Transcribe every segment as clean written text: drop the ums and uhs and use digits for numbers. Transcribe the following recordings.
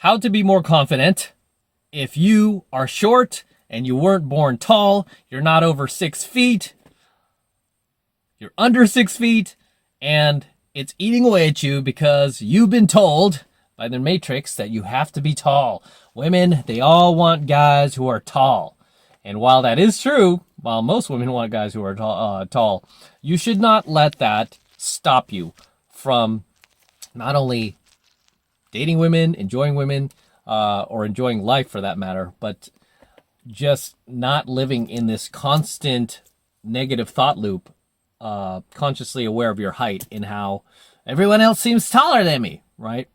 How to be more confident. If you are short and you weren't born tall, you're not over 6 feet, you're under 6 feet, and it's eating away at you because you've been told by the Matrix that you have to be tall. Women, they all want guys who are tall. And while that is true, while most women want guys who are tall, you should not let that stop you from not only dating women, enjoying women, or enjoying life for that matter, but just not living in this constant negative thought loop, consciously aware of your height and how everyone else seems taller than me, right?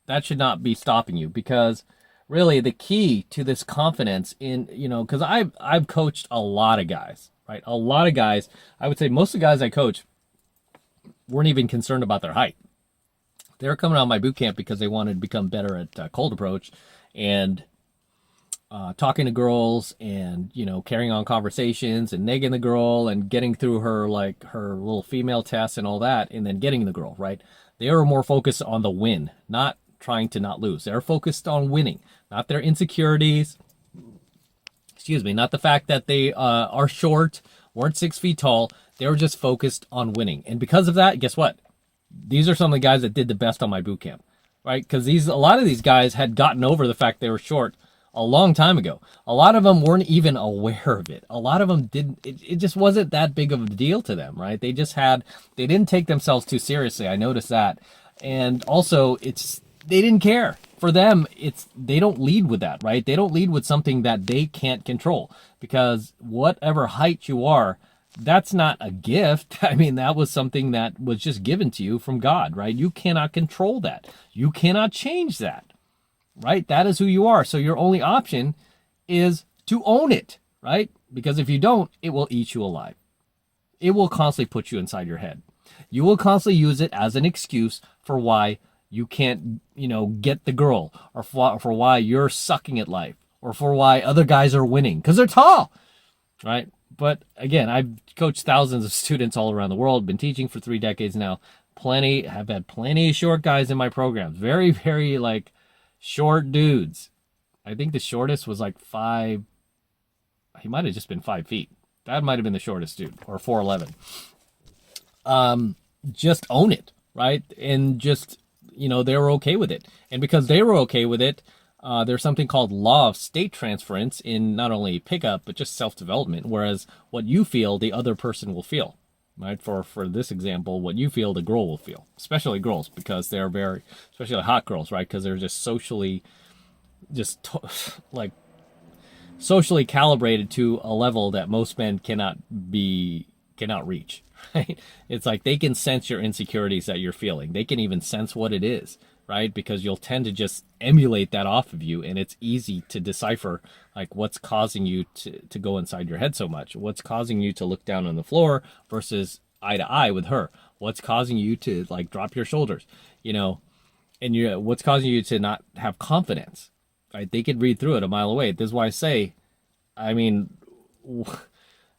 That should not be stopping you, because really the key to this confidence in, because I've coached a lot of guys, right? A lot of guys. I would say most of the guys I coach weren't even concerned about their height. They were coming out of my boot camp because they wanted to become better at cold approach and talking to girls and, carrying on conversations and negging the girl and getting through her little female tests and all that, and then getting the girl, right? They were more focused on the win, not trying to not lose. They're focused on winning, not their insecurities. Not the fact that they are short, weren't 6 feet tall. They were just focused on winning. And because of that, guess what? These are some of the guys that did the best on my boot camp, right? Because a lot of these guys had gotten over the fact they were short a long time ago. A lot of them weren't even aware of it. A lot of them didn't. It just wasn't that big of a deal to them, right? They didn't take themselves too seriously. I noticed that. And also, they didn't care. For them, they don't lead with that, right? They don't lead with something that they can't control, because whatever height you are, that's not a gift. I mean, that was something that was just given to you from God, right? You cannot control that. You cannot change that, right? That is who you are. So your only option is to own it, right? Because if you don't, it will eat you alive. It will constantly put you inside your head. You will constantly use it as an excuse for why you can't, get the girl, or for why you're sucking at life, or for why other guys are winning because they're tall, right? But again, I've coached thousands of students all around the world, been teaching for 3 decades now. Have had plenty of short guys in my programs. Very, very short dudes. I think the shortest was 5. He might have just been 5 feet. That might have been the shortest dude, or 4'11". Just own it, right? And just, they were okay with it. And because they were okay with it, there's something called law of state transference in not only pickup, but just self-development. Whereas what you feel, the other person will feel, right? For this example, what you feel, the girl will feel, especially girls, because they're especially hot girls, right? Because they're just socially calibrated to a level that most men cannot reach, right? It's like they can sense your insecurities that you're feeling. They can even sense what it is, right? Because you'll tend to just emulate that off of you, and it's easy to decipher what's causing you to go inside your head so much. What's causing you to look down on the floor versus eye to eye with her? What's causing you to drop your shoulders, and what's causing you to not have confidence, right? They could read through it a mile away. This is why I say,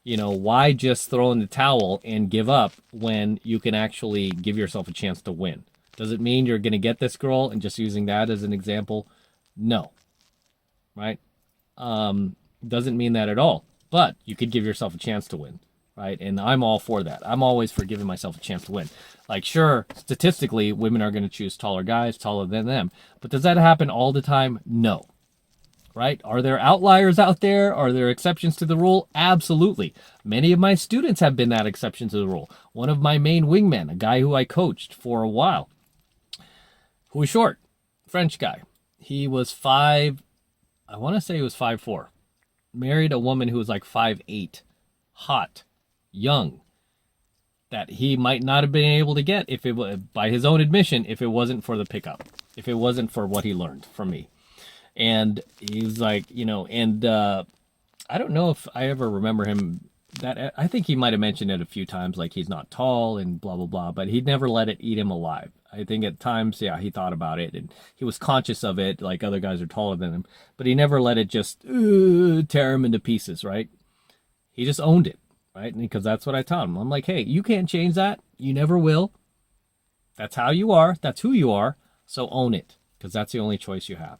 why just throw in the towel and give up when you can actually give yourself a chance to win? Does it mean you're going to get this girl? And just using that as an example, no, right? Doesn't mean that at all. But you could give yourself a chance to win, right? And I'm all for that. I'm always for giving myself a chance to win. Sure, statistically, women are going to choose taller guys, taller than them. But does that happen all the time? No. Right? Are there outliers out there? Are there exceptions to the rule? Absolutely. Many of my students have been that exception to the rule. One of my main wingmen, a guy who I coached for a while, who was short, French guy. He was 5, I want to say he was 5'4". Married a woman who was 5'8", hot, young, that he might not have been able to get, if it was, by his own admission, if it wasn't for the pickup, if it wasn't for what he learned from me. And he's I don't know if I ever remember him that. I think he might have mentioned it a few times, he's not tall and blah, blah, blah, but he'd never let it eat him alive. I think at times, he thought about it and he was conscious of it, other guys are taller than him, but he never let it just tear him into pieces, right? He just owned it, right? Because that's what I taught him. I'm like, hey, you can't change that. You never will. That's how you are. That's who you are. So own it. because that's the only choice you have.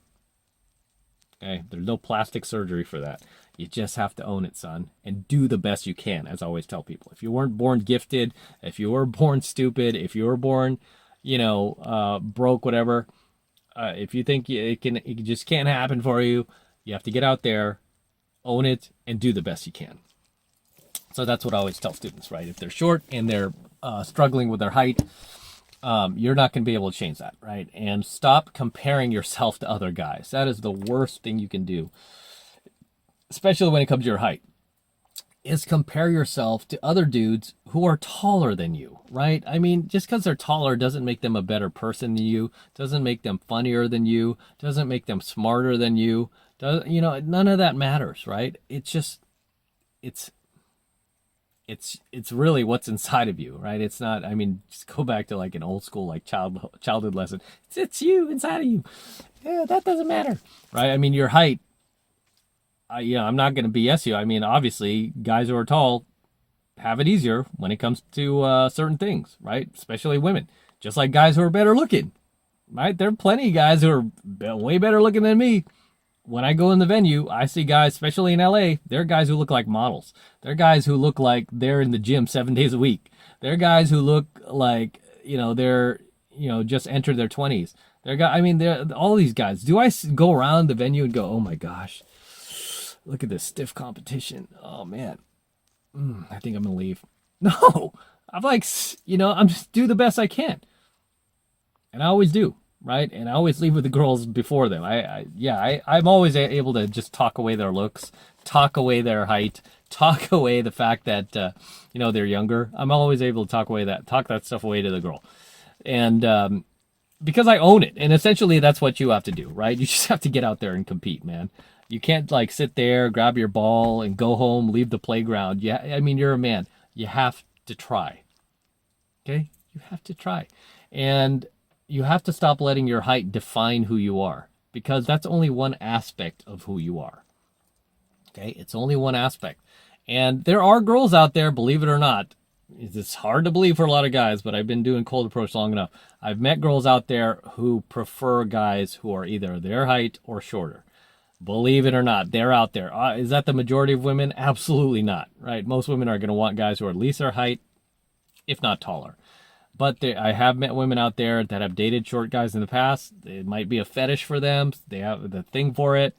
Okay, there's no plastic surgery for that. You just have to own it, son, and do the best you can. As I always tell people, if you weren't born gifted, if you were born stupid, if you were born, broke, whatever, if you think it just can't happen for you, you have to get out there, own it, and do the best you can. So that's what I always tell students, right? If they're short and they're struggling with their height, you're not going to be able to change that, right? And stop comparing yourself to other guys. That is the worst thing you can do, especially when it comes to your height, is compare yourself to other dudes who are taller than you, right? I mean, just because they're taller doesn't make them a better person than you, doesn't make them funnier than you, doesn't make them smarter than you. None of that matters, right? It's just, it's really what's inside of you, right? It's not, I mean, just go back to like an old school, like childhood lesson. It's you, inside of you. Yeah, that doesn't matter, right? I mean, your height, I'm not going to BS you. I mean, obviously, guys who are tall have it easier when it comes to certain things, right? Especially women. Just like guys who are better looking, right? There are plenty of guys who are way better looking than me. When I go in the venue, I see guys, especially in LA, they're guys who look like models. They're guys who look like they're in the gym 7 days a week. They're guys who look like, they're, just entered their 20s. They're all these guys. Do I go around the venue and go, oh my gosh, look at this stiff competition. Oh man, I think I'm going to leave. No, I'm like, I'm just do the best I can. And I always do. Right, and I always leave with the girls before them. I'm always able to just talk away their looks, talk away their height, talk away the fact that they're younger. I'm always able to talk that stuff away to the girl, and because I own it. And essentially, that's what you have to do, right? You just have to get out there and compete, man. You can't like sit there, grab your ball, and go home, leave the playground. Yeah, I mean, you're a man. You have to try. Okay, you have to try, and you have to stop letting your height define who you are, because that's only one aspect of who you are. Okay, it's only one aspect. And there are girls out there, believe it or not. It's hard to believe for a lot of guys, but I've been doing cold approach long enough. I've met girls out there who prefer guys who are either their height or shorter. Believe it or not, they're out there. Is that the majority of women? Absolutely not, right? Most women are going to want guys who are at least their height, if not taller. But I have met women out there that have dated short guys in the past. It might be a fetish for them. They have the thing for it.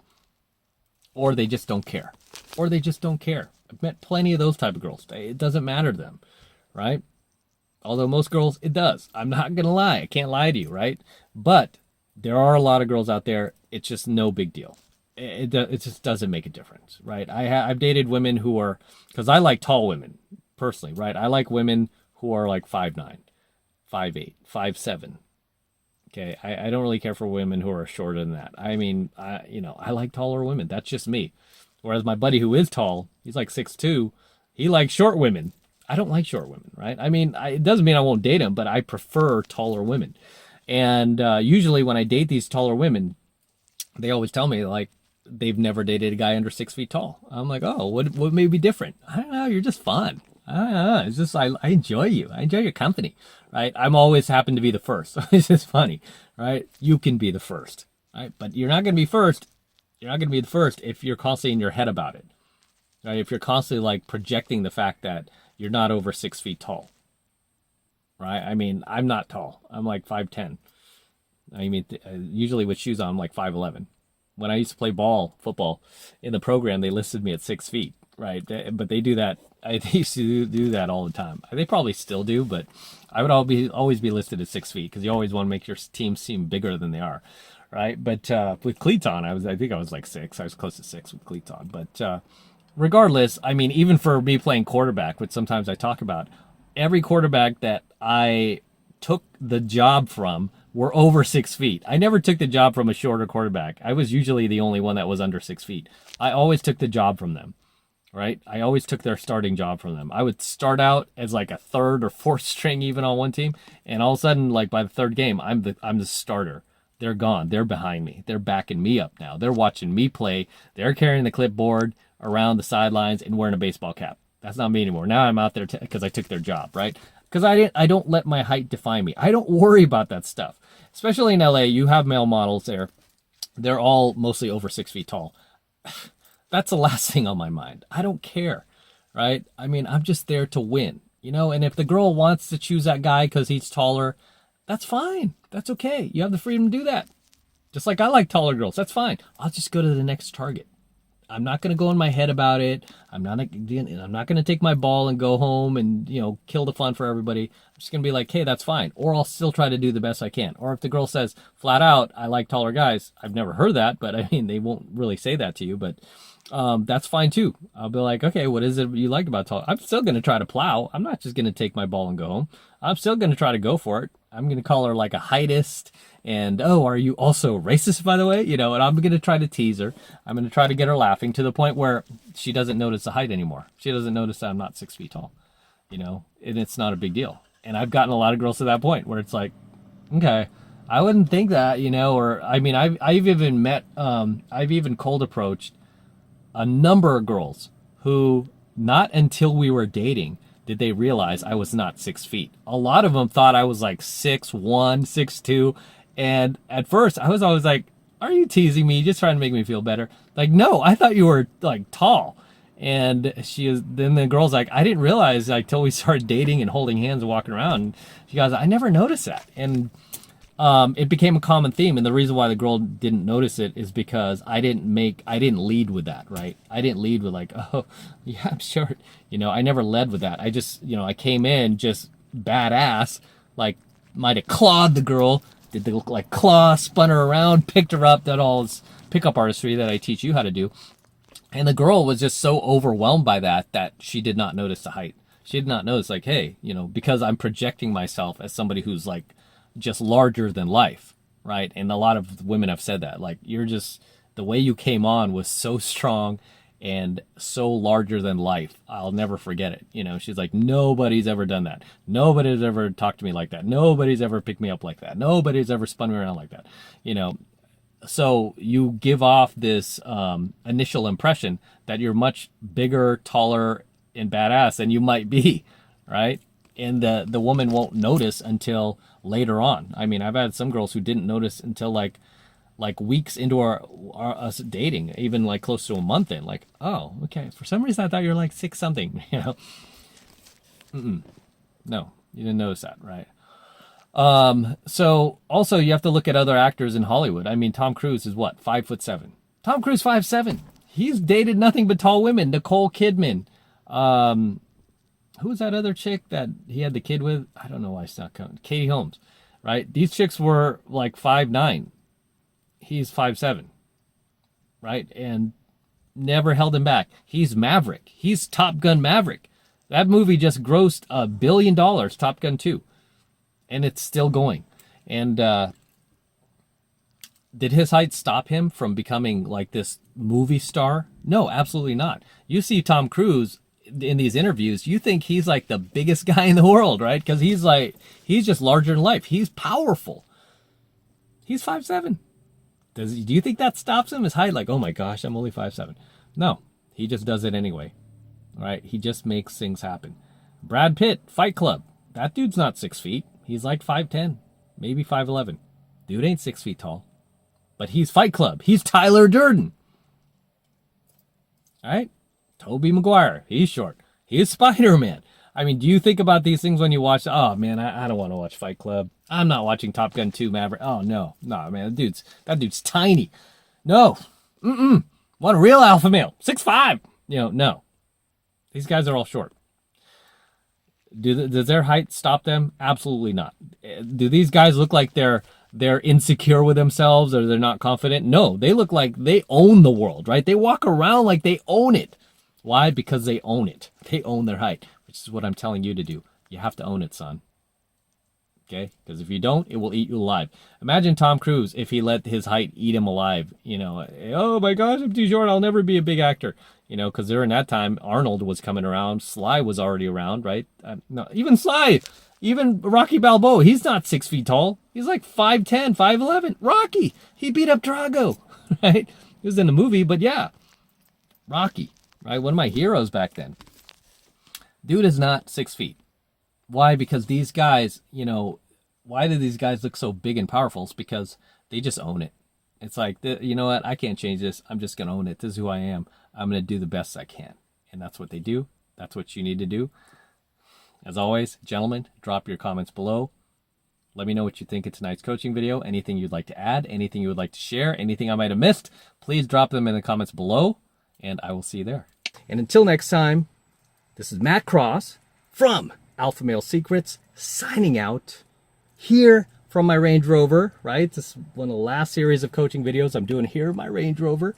Or they just don't care. I've met plenty of those type of girls. It doesn't matter to them, right? Although most girls, it does. I'm not going to lie. I can't lie to you, right? But there are a lot of girls out there. It's just no big deal. It just doesn't make a difference, right? I've dated women who are, because I like tall women, personally, right? I like women who are like 5'9". 5'8", 5'7". Okay, I don't really care for women who are shorter than that. I mean, I like taller women. That's just me. Whereas my buddy who is tall, he's like 6'2", he likes short women. I don't like short women, right? I mean, it doesn't mean I won't date them, but I prefer taller women. And usually when I date these taller women, they always tell me like they've never dated a guy under 6 feet tall. I'm like, oh, what may be different? I don't know. You're just fun. It's just I enjoy you. I enjoy your company, right? I'm always happen to be the first. So it's just funny, right? You can be the first, right? But you're not going to be first. You're not going to be the first if you're constantly in your head about it, right? If you're constantly like projecting the fact that you're not over 6 feet tall, right? I mean, I'm not tall. I'm like 5'10". I mean, usually with shoes on, I'm like 5'11". When I used to play football in the program, they listed me at 6 feet, right? But they do that. They used to do that all the time. They probably still do, but I would always be listed at 6 feet because you always want to make your team seem bigger than they are, right? But with cleats on, I think I was like 6. I was close to 6 with cleats on. But regardless, I mean, even for me playing quarterback, which sometimes I talk about, every quarterback that I took the job from were over 6 feet. I never took the job from a shorter quarterback. I was usually the only one that was under 6 feet. I always took the job from them. Right? I always took their starting job from them. I would start out as like a third or fourth string even on one team, and all of a sudden, like by the third game, I'm the starter. They're gone. They're behind me. They're backing me up now. They're watching me play. They're carrying the clipboard around the sidelines and wearing a baseball cap. That's not me anymore. Now I'm out there because I took their job, right? because I don't let my height define me. I don't worry about that stuff. Especially in LA, you have male models there. They're all mostly over 6 feet tall. That's the last thing on my mind. I don't care, right? I mean, I'm just there to win, you know? And if the girl wants to choose that guy because he's taller, that's fine. That's okay. You have the freedom to do that. Just like I like taller girls. That's fine. I'll just go to the next target. I'm not going to go in my head about it. I'm not going to take my ball and go home and, you know, kill the fun for everybody. I'm just going to be like, hey, that's fine. Or I'll still try to do the best I can. Or if the girl says flat out, I like taller guys. I've never heard that, but I mean, they won't really say that to you, but that's fine too. I'll be like, okay, what is it you like about tall? I'm still going to try to plow. I'm not just going to take my ball and go home. I'm still going to try to go for it. I'm going to call her like a heightist. And, oh, are you also racist, by the way? You know, and I'm going to try to tease her. I'm going to try to get her laughing to the point where she doesn't notice the height anymore. She doesn't notice that I'm not 6 feet tall, you know, and it's not a big deal. And I've gotten a lot of girls to that point where it's like, okay, I wouldn't think that, you know, or, I mean, I've even met, I've even cold approached a number of girls who, not until we were dating, did they realize I was not 6 feet. A lot of them thought I was like 6'1", 6'2", and at first I was always like, are you teasing me? Just trying to make me feel better. Like, no, I thought you were like tall. And then the girl's like, I didn't realize like till we started dating and holding hands and walking around. And she goes, I never noticed that. And it became a common theme. And the reason why the girl didn't notice it is because I didn't lead with that, right? I didn't lead with like, oh, yeah, I'm short. You know, I never led with that. I just, you know, I came in just badass, like might have clawed the girl, did the like claw, spun her around, picked her up, that all is pickup artistry that I teach you how to do. And the girl was just so overwhelmed by that she did not notice the height. She did not notice like, hey, you know, because I'm projecting myself as somebody who's like just larger than life, right? And a lot of women have said that, like, you're just, the way you came on was so strong and so larger than life. I'll never forget it. You know, she's like, nobody's ever done that. Nobody's ever talked to me like that. Nobody's ever picked me up like that. Nobody's ever spun me around like that. You know, so you give off this initial impression that you're much bigger, taller, and badass than you might be, right? And the woman won't notice until later on. I mean, I've had some girls who didn't notice until like weeks into us dating, even like close to a month in. Like, oh, okay. For some reason, I thought you were like 6 something. You know, no, you didn't notice that, right? So also you have to look at other actors in Hollywood. I mean, Tom Cruise is what, 5'7"? Tom Cruise 5'7". He's dated nothing but tall women. Nicole Kidman. Who was that other chick that he had the kid with? I don't know why it's not coming. Katie Holmes, right? These chicks were like 5'9". He's 5'7", right? And never held him back. He's Maverick. He's Top Gun Maverick. That movie just grossed $1 billion, Top Gun 2. And it's still going. And did his height stop him from becoming like this movie star? No, absolutely not. You see Tom Cruise in these interviews, you think he's like the biggest guy in the world, right? Because he's just larger than life. He's powerful. He's 5'7". Do you think that stops him? His height, like, oh my gosh, I'm only 5'7". No, he just does it anyway, right? He just makes things happen. Brad Pitt, Fight Club. That dude's not 6 feet. He's like 5'10", maybe 5'11". Dude ain't 6 feet tall. But he's Fight Club. He's Tyler Durden. All right? Tobey Maguire. He's short. He's Spider-Man. I mean, do you think about these things when you watch? Oh, man, I don't want to watch Fight Club. I'm not watching Top Gun 2 Maverick. Oh, no, man, that dude's tiny. No, want a real alpha male, 6'5". You know, no. These guys are all short. Does their height stop them? Absolutely not. Do these guys look like they're insecure with themselves or they're not confident? No, they look like they own the world, right? They walk around like they own it. Why? Because they own it. They own their height, which is what I'm telling you to do. You have to own it, son. Okay? Because if you don't, it will eat you alive. Imagine Tom Cruise if he let his height eat him alive. You know, oh my gosh, I'm too short. I'll never be a big actor. You know, because during that time, Arnold was coming around. Sly was already around, right? No, even Sly, even Rocky Balboa, he's not 6 feet tall. He's like 5'10", 5'11". Rocky, he beat up Drago, right? He was in the movie, but yeah, Rocky, right? One of my heroes back then. Dude is not 6 feet. Why? Because these guys, you know, why do these guys look so big and powerful? It's because they just own it. It's like, you know what? I can't change this. I'm just going to own it. This is who I am. I'm going to do the best I can. And that's what they do. That's what you need to do. As always, gentlemen, drop your comments below. Let me know what you think of tonight's coaching video. Anything you'd like to add, anything you would like to share, anything I might have missed, please drop them in the comments below, and I will see you there. And until next time, this is Matt Cross from Alpha Male Secrets, signing out here from my Range Rover, right? This is one of the last series of coaching videos I'm doing here in my Range Rover.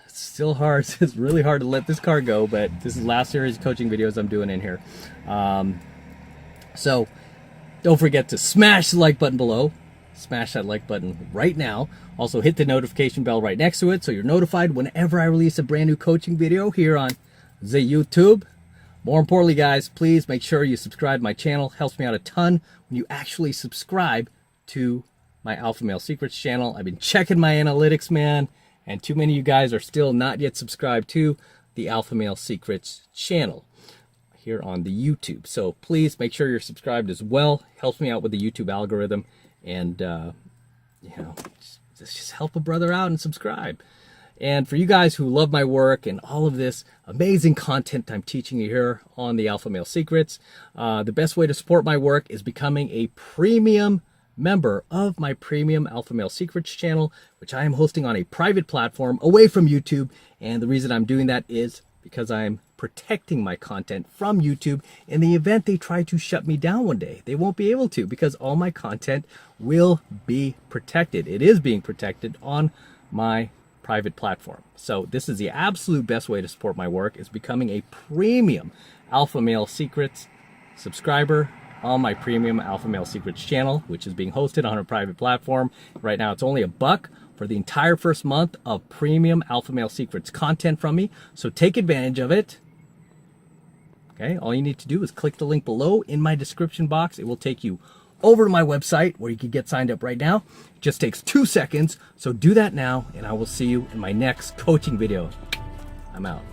It's still hard. It's really hard to let this car go, but this is the last series of coaching videos I'm doing in here. So don't forget to smash the like button below. Smash that like button right now. Also hit the notification bell right next to it so you're notified whenever I release a brand new coaching video here on the YouTube. More importantly, guys, please make sure you subscribe to my channel. Helps me out a ton when you actually subscribe to my Alpha Male Secrets channel. I've been checking my analytics, man, and too many of you guys are still not yet subscribed to the Alpha Male Secrets channel here on the YouTube. So please make sure you're subscribed as well. Helps me out with the YouTube algorithm, and you know, just help a brother out and subscribe. And for you guys who love my work and all of this amazing content I'm teaching you here on the Alpha Male Secrets, the best way to support my work is becoming a premium member of my premium Alpha Male Secrets channel, which I am hosting on a private platform away from YouTube. And the reason I'm doing that is because I'm protecting my content from YouTube in the event they try to shut me down one day. They won't be able to, because all my content will be protected. It is being protected on my private platform. So this is the absolute best way to support my work, is becoming a premium Alpha Male Secrets subscriber on my premium Alpha Male Secrets channel, which is being hosted on a private platform. Right now it's only $1 for the entire first month of premium Alpha Male Secrets content from me. So take advantage of it. Okay, all you need to do is click the link below in my description box. It will take you over to my website where you can get signed up right now. It just takes 2 seconds. So do that now, and I will see you in my next coaching video. I'm out.